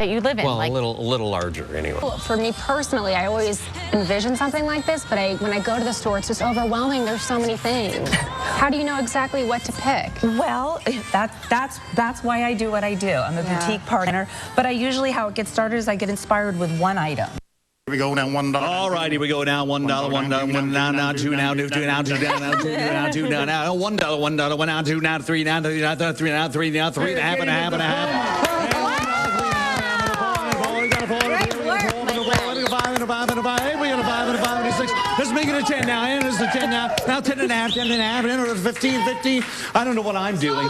that you live in. Well, like, a little larger anyway. For me personally, I always envision something like this, but when I go to the store, it's just overwhelming. There's so many things. How do you know exactly what to pick? Well, that's why I do what I do. I'm a boutique partner, but how it gets started is I get inspired with one item. We go now $1. All righty, we go now $1, $1, now, $2, now, $2, now, $2, now, $2, now, $2, now, $1, $1, $1, now, $2, now, $3, now, $3, now, $3, now, $3, now, $3, and a half, and a half. Let's make it a 10 now. And it's a 10 now. Now 10 and a half, 10 and a half, and it's 15, 15. I don't know what I'm doing.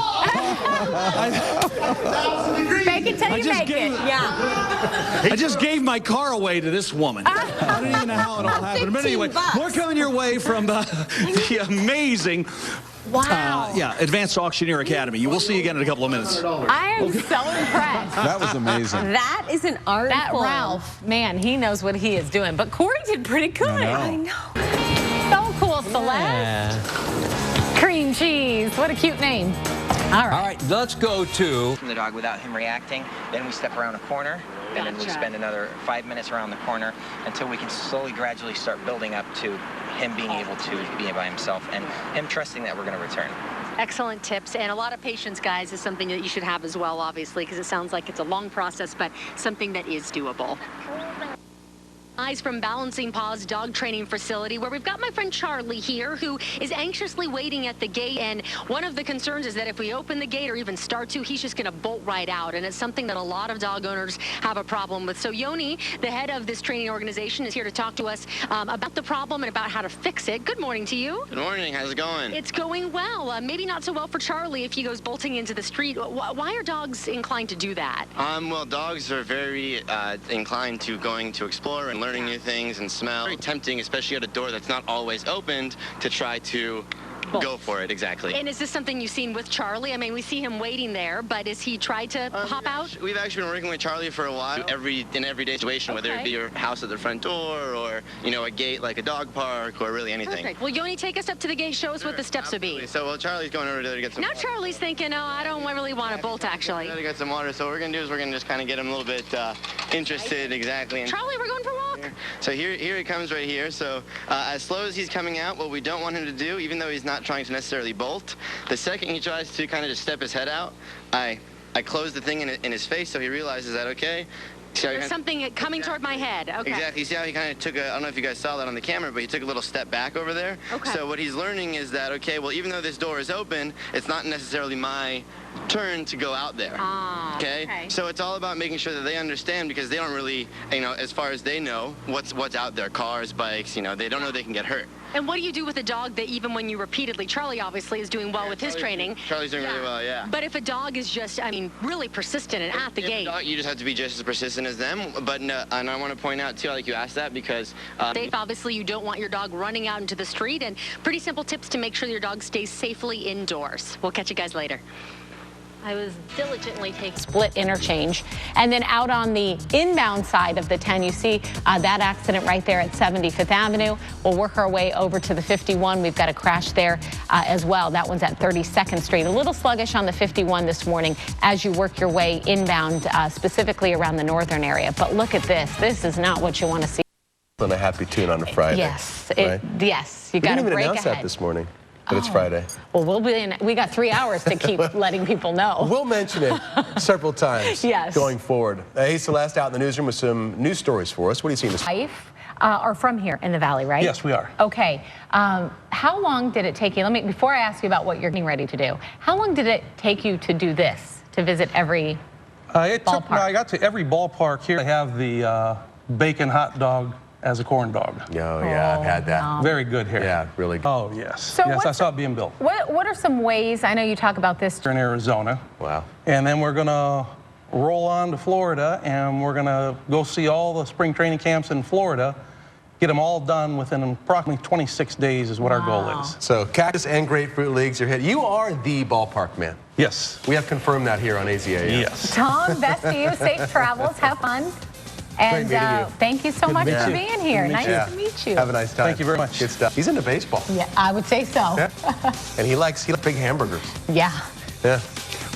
Fake it till you make it. Yeah. I just gave my car away to this woman. I don't even know how it all happened. But anyway, more coming your way from the amazing Advanced Auctioneer Academy. You will see again in a couple of minutes. I am so impressed. That was amazing. That is an art That form. Ralph, man, he knows what he is doing. But Corey did pretty good. I know. So cool, Celeste. Cream cheese. What a cute name. All right, let's go to the dog without him reacting. Then we step around a corner, and then we spend another 5 minutes around the corner until we can slowly, gradually start building up to him being able to be by himself and him trusting that we're going to return. Excellent tips, and a lot of patience, guys, is something that you should have as well, obviously, because it sounds like it's a long process, but something that is doable. From Balancing Paws Dog Training Facility, where we've got my friend Charlie here, who is anxiously waiting at the gate. And one of the concerns is that if we open the gate or even start to, he's just going to bolt right out. And it's something that a lot of dog owners have a problem with. So Yoni, the head of this training organization, is here to talk to us about the problem and about how to fix it. Good morning to you. Good morning. How's it going? It's going well. Maybe not so well for Charlie if he goes bolting into the street. Why are dogs inclined to do that? Well, dogs are very inclined to going to explore and learning new things and smell. Very tempting, especially at a door that's not always opened, to try to go for it. Exactly. And is this something you've seen with Charlie? I mean, we see him waiting there, but has he tried to hop out? We've actually been working with Charlie for a while. In everyday situation, whether it be your house at the front door or, you know, a gate like a dog park or really anything. Perfect. Well, Yoni, take us up to the gate. Show us what the steps would be. So, well, Charlie's going over there to get some Now water. Charlie's thinking, oh, I don't really want to bolt, actually. To get some water. So what we're going to do is we're going to just kind of get him a little bit interested, exactly. Charlie, we're going for a walk. So here he comes right here. So as slow as he's coming out, what we don't want him to do, even though he's not trying to necessarily bolt, the second he tries to kind of just step his head out, I close the thing in his face so he realizes that, okay. There's something coming toward my head. Okay. Exactly. You see how he kind of took I don't know if you guys saw that on the camera, but he took a little step back over there. Okay. So what he's learning is that, okay, well, even though this door is open, it's not necessarily my turn to go out there. Okay? So it's all about making sure that they understand, because they don't really, you know, as far as they know, what's out there, cars, bikes, you know, they don't know they can get hurt. And what do you do with a dog that even when you repeatedly, Charlie obviously is doing well with his training. Charlie's doing really well, yeah. But if a dog is just, I mean, really persistent and at the gate. You just have to be just as persistent as them. But no, and I want to point out too, like you asked that, because safe, obviously you don't want your dog running out into the street, and pretty simple tips to make sure your dog stays safely indoors. We'll catch you guys later. I was diligently taking split interchange. And then out on the inbound side of the 10, you see that accident right there at 75th Avenue. We'll work our way over to the 51. We've got a crash there as well. That one's at 32nd Street. A little sluggish on the 51 this morning as you work your way inbound, specifically around the northern area. But look at this. This is not what you want to see. On a happy tune on a Friday. Yes. Right? Yes. You got to break ahead. We didn't even announce that this morning. But it's Friday. Well, we got 3 hours to keep letting people know. We'll mention it several times going forward. Hey, Celeste, out in the newsroom with some news stories for us. What are you seeing this morning? Are from here in the Valley, right? Yes, we are. Okay. How long did it take you? Before I ask you about what you're getting ready to do, how long did it take you to do this, to visit every ballpark? I got to every ballpark here. They have the bacon hot dog as a corn dog. Oh, yeah, I've had that. No. Very good here. Yeah, really good. Oh, yes. So yes, I saw it being built. What are some ways, I know you talk about this. In Arizona. Wow. And then we're going to roll on to Florida, and we're going to go see all the spring training camps in Florida, get them all done within approximately 26 days is what our goal is. So Cactus and Grapefruit Leagues are hit. You are the ballpark man. Yes. We have confirmed that here on AZA. Yes. Tom, best to you. Safe travels. Have fun. And thank you so much for being here. Nice to meet you. Have a nice time. Thank you very much. Good stuff. He's into baseball. Yeah, I would say so. Yeah. And he likes big hamburgers. Yeah. Yeah.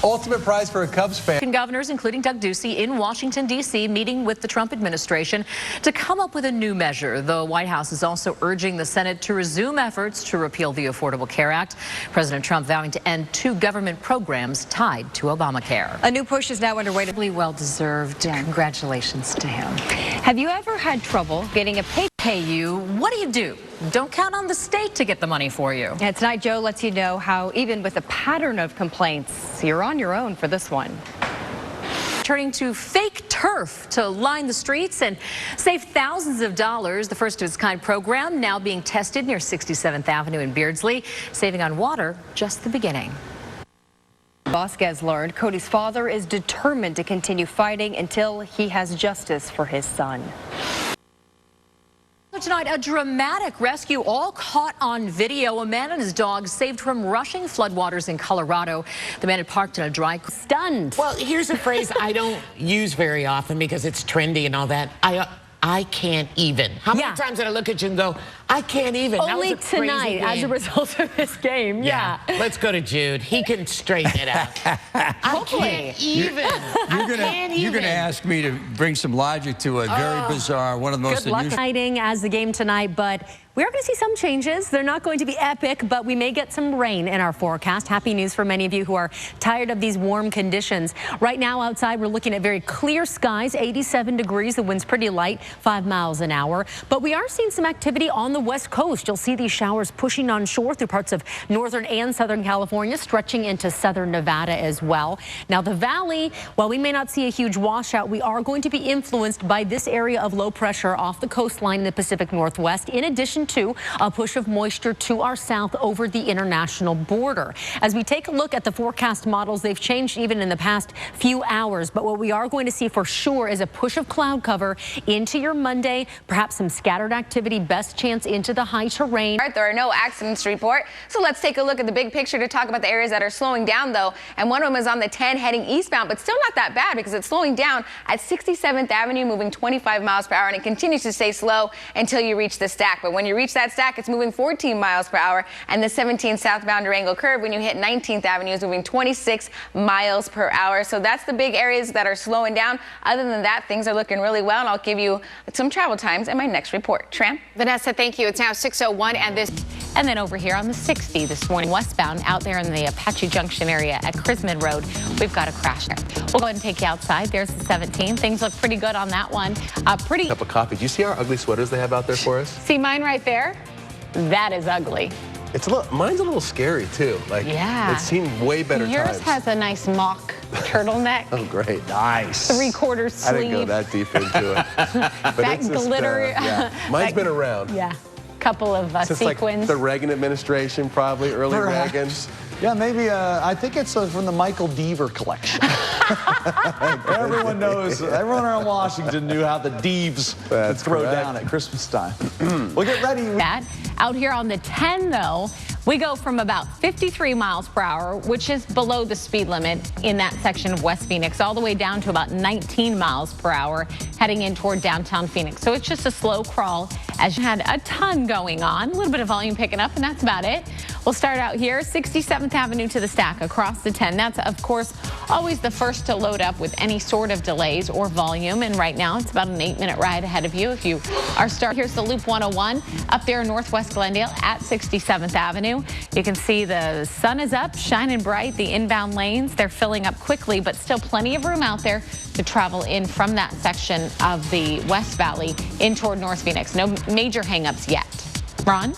Ultimate prize for a Cubs fan. Governors, including Doug Ducey, in Washington, D.C., meeting with the Trump administration to come up with a new measure. The White House is also urging the Senate to resume efforts to repeal the Affordable Care Act. President Trump vowing to end 2 government programs tied to Obamacare. A new push is now underway. Well-deserved. Congratulations to him. Have you ever had trouble getting a Pay you, what do? Don't count on the state to get the money for you. And tonight, Joe lets you know how even with a pattern of complaints, you're on your own for this one. Turning to fake turf to line the streets and save thousands of dollars. The first of its kind program now being tested near 67th Avenue in Beardsley. Saving on water, just the beginning. Vasquez learned Cody's father is determined to continue fighting until he has justice for his son. Tonight, a dramatic rescue all caught on video. A man and his dog saved from rushing floodwaters in Colorado. The man had parked in a dry... Stunned. Well, here's a phrase I don't use very often because it's trendy and all that. I can't even. How many times did I look at you and go, I can't even? Only tonight as a result of this game. Yeah. Let's go to Jude. He can straighten it out. I can't even. You're gonna ask me to bring some logic to a very bizarre, one of the most unusual. Exciting as the game tonight, but we are going to see some changes. They're not going to be epic, but we may get some rain in our forecast. Happy news for many of you who are tired of these warm conditions. Right now outside, we're looking at very clear skies, 87 degrees. The wind's pretty light, 5 miles an hour. But we are seeing some activity on the west coast. You'll see these showers pushing on shore through parts of northern and southern California, stretching into southern Nevada as well. Now, the valley, while we may not see a huge washout, we are going to be influenced by this area of low pressure off the coastline in the Pacific Northwest, in addition to a push of moisture to our south over the international border. As we take a look at the forecast models, they've changed even in the past few hours, but what we are going to see for sure is a push of cloud cover into your Monday, perhaps some scattered activity, best chance into the high terrain. There are no accidents to report, so let's take a look at the big picture to talk about the areas that are slowing down though, and one of them is on the 10 heading eastbound, but still not that bad because it's slowing down at 67th Avenue, moving 25 miles per hour, and it continues to stay slow until you reach the stack. But when you reach that stack, it's moving 14 miles per hour, and the 17 southbound Durango curve, when you hit 19th Avenue, is moving 26 miles per hour. So that's the big areas that are slowing down. Other than that, things are looking really well, and I'll give you some travel times in my next report. Tram? Vanessa, thank you. It's now 6:01, and then over here on the 60 this morning, westbound out there in the Apache Junction area at Chrisman Road, we've got a crash there. We'll go ahead and take you outside. There's the 17. Things look pretty good on that one. Pretty Cup of coffee. Do you see our ugly sweaters they have out there for us? See mine right there? That is ugly. It's mine's a little scary too. Like, it's seen way better Yours times. has a nice mock turtleneck. Oh, great. Nice. 3/4 sleeve. I didn't go that deep into it. But that it's glitter. Just, mine's been around. Yeah. Couple of Since sequins. Like the Reagan administration, probably early Reagan. Yeah, maybe. I think it's from the Michael Deaver collection. Everyone knows. Everyone around Washington knew how the Deaves would throw down at Christmas time. We'll get ready. Out here on the 10, though, we go from about 53 miles per hour, which is below the speed limit in that section of West Phoenix, all the way down to about 19 miles per hour heading in toward downtown Phoenix. So it's just a slow crawl as you had a ton going on, a little bit of volume picking up, and that's about it. We'll start out here, 67th Avenue to the stack across the 10. That's, of course, always the first to load up with any sort of delays or volume. And right now, it's about an 8-minute ride ahead of you. If you are here's the Loop 101 up there in Northwest Glendale at 67th Avenue. You can see the sun is up, shining bright. The inbound lanes, they're filling up quickly, but still plenty of room out there to travel in from that section of the West Valley in toward North Phoenix. No major hangups yet. Ron?